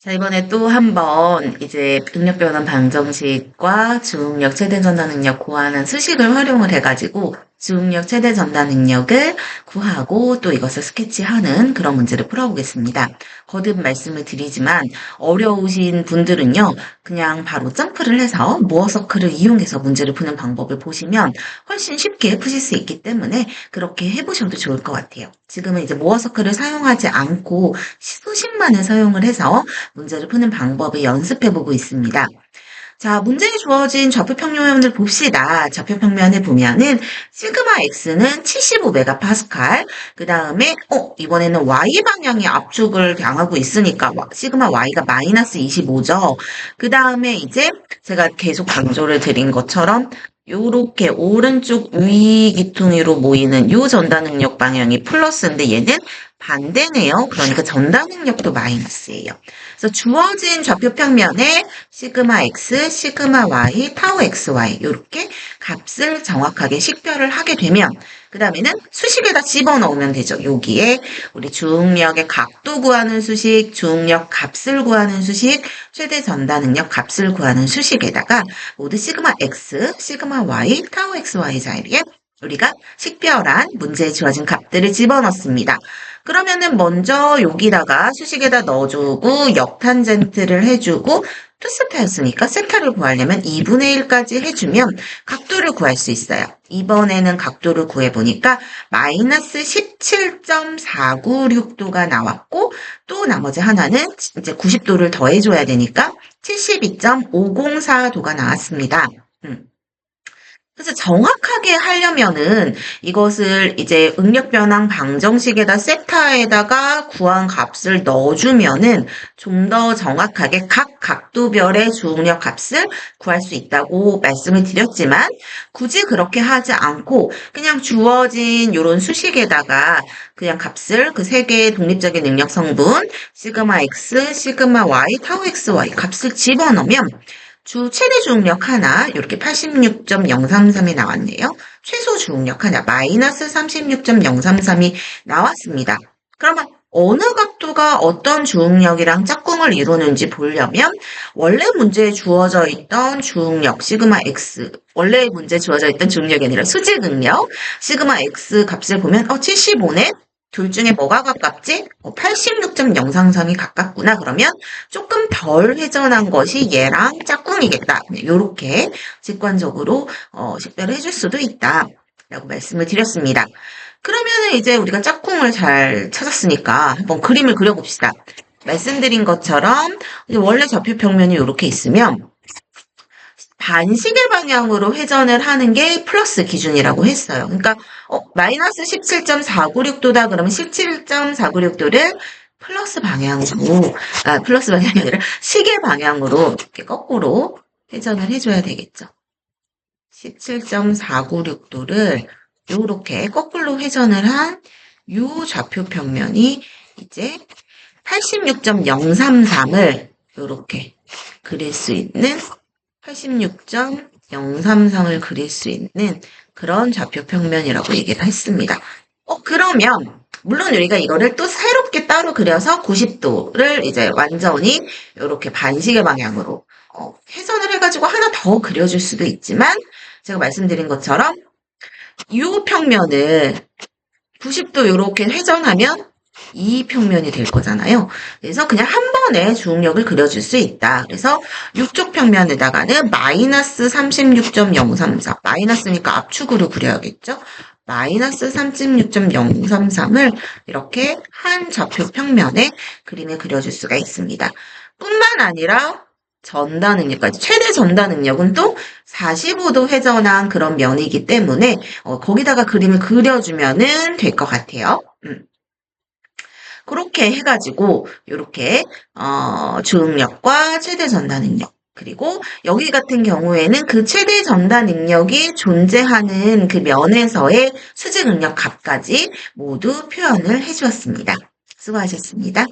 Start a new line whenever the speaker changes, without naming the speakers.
자, 이번에 또 한 번 이제 능력 변환 방정식과 주응력 최대 전달 능력 구하는 수식을 활용을 해가지고 주응력 최대 전달 능력을 구하고 또 이것을 스케치하는 그런 문제를 풀어보겠습니다. 거듭 말씀을 드리지만 어려우신 분들은요, 그냥 바로 점프를 해서 모어 서클을 이용해서 문제를 푸는 방법을 보시면 훨씬 쉽게 푸실 수 있기 때문에 그렇게 해보셔도 좋을 것 같아요. 지금은 이제 모어 서클을 사용하지 않고 수식만을 사용을 해서 문제를 푸는 방법을 연습해보고 있습니다. 자, 문제에 주어진 좌표평면을 봅시다. 좌표평면을 보면은 시그마 X는 75메가파스칼, 그 다음에 이번에는 Y 방향의 압축을 당하고 있으니까 시그마 Y가 마이너스 25죠. 그 다음에 이제 제가 계속 강조를 드린 것처럼 요렇게 오른쪽 위 기퉁이로 모이는 요 전달 능력 방향이 플러스인데 얘는 반대네요. 그러니까 전달 능력도 마이너스예요. 그래서 주어진 좌표 평면에 시그마 x, 시그마 y, 타우 xy 이렇게 값을 정확하게 식별을 하게 되면 그 다음에는 수식에다 집어넣으면 되죠. 여기에 우리 주응력의 각도 구하는 수식, 주응력 값을 구하는 수식, 최대 전달 능력 값을 구하는 수식에다가 모두 시그마 x, 시그마 y, 타우 xy 자리에 우리가 식별한 문제에 주어진 값들을 집어넣습니다. 그러면은 먼저 여기다가 수식에다 넣어주고 역탄젠트를 해주고 투스타였으니까 세타를 구하려면 2분의 1까지 해주면 각도를 구할 수 있어요. 이번에는 각도를 구해보니까 마이너스 17.496도가 나왔고 또 나머지 하나는 이제 90도를 더해줘야 되니까 72.504도가 나왔습니다. 그래서 정확하게 하려면은 이것을 이제 응력 변환 방정식에다 세타에다가 구한 값을 넣어주면은 좀 더 정확하게 각 각도별의 주응력 값을 구할 수 있다고 말씀을 드렸지만 굳이 그렇게 하지 않고 그냥 주어진 이런 수식에다가 그냥 값을 그 세 개의 독립적인 능력 성분 시그마 x, 시그마 y, 타우 xy 값을 집어넣으면 최대 주응력 하나 이렇게 86.033이 나왔네요. 최소 주응력 하나 마이너스 36.033이 나왔습니다. 그러면 어느 각도가 어떤 주응력이랑 짝꿍을 이루는지 보려면 원래 문제에 주어져 있던 주응력 시그마 x 원래 문제에 주어져 있던 주응력이 아니라 수직 응력 시그마 x 값을 보면 75네? 둘 중에 뭐가 가깝지? 86.033이 가깝구나. 그러면 조금 덜 회전한 것이 얘랑 짝꿍이겠다. 이렇게 직관적으로 식별을 해줄 수도 있다. 라고 말씀을 드렸습니다. 그러면은 이제 우리가 짝꿍을 잘 찾았으니까 한번 그림을 그려봅시다. 말씀드린 것처럼 원래 좌표평면이 이렇게 있으면 반시계 방향으로 회전을 하는 게 플러스 기준이라고 했어요. 그러니까 마이너스 17.496도다 그러면 17.496도를 플러스 방향으로 플러스 방향이 아니라 시계 방향으로 이렇게 거꾸로 회전을 해줘야 되겠죠. 17.496도를 이렇게 거꾸로 회전을 한 요 좌표 평면이 이제 86.033을 이렇게 그릴 수 있는 86.033을 그릴 수 있는 그런 좌표 평면이라고 얘기를 했습니다. 그러면 물론 우리가 이거를 또 새롭게 따로 그려서 90도를 이제 완전히 이렇게 반시계 방향으로 회전을 해가지고 하나 더 그려줄 수도 있지만 제가 말씀드린 것처럼 이 평면을 90도 이렇게 회전하면 이 평면이 될 거잖아요. 그래서 그냥 한 번에 주응력을 그려줄 수 있다. 그래서 이쪽 평면에다가는 마이너스 36.034 마이너스니까 압축으로 그려야겠죠. 마이너스 36.033을 이렇게 한 좌표 평면에 그림을 그려줄 수가 있습니다. 뿐만 아니라 전달 능력까지 최대 전달 능력은 또 45도 회전한 그런 면이기 때문에 거기다가 그림을 그려주면은 될 것 같아요. 그렇게 해가지고 이렇게 주응력과 최대 전달 능력 그리고 여기 같은 경우에는 그 최대 전달 능력이 존재하는 그 면에서의 수직 응력 값까지 모두 표현을 해주었습니다. 수고하셨습니다.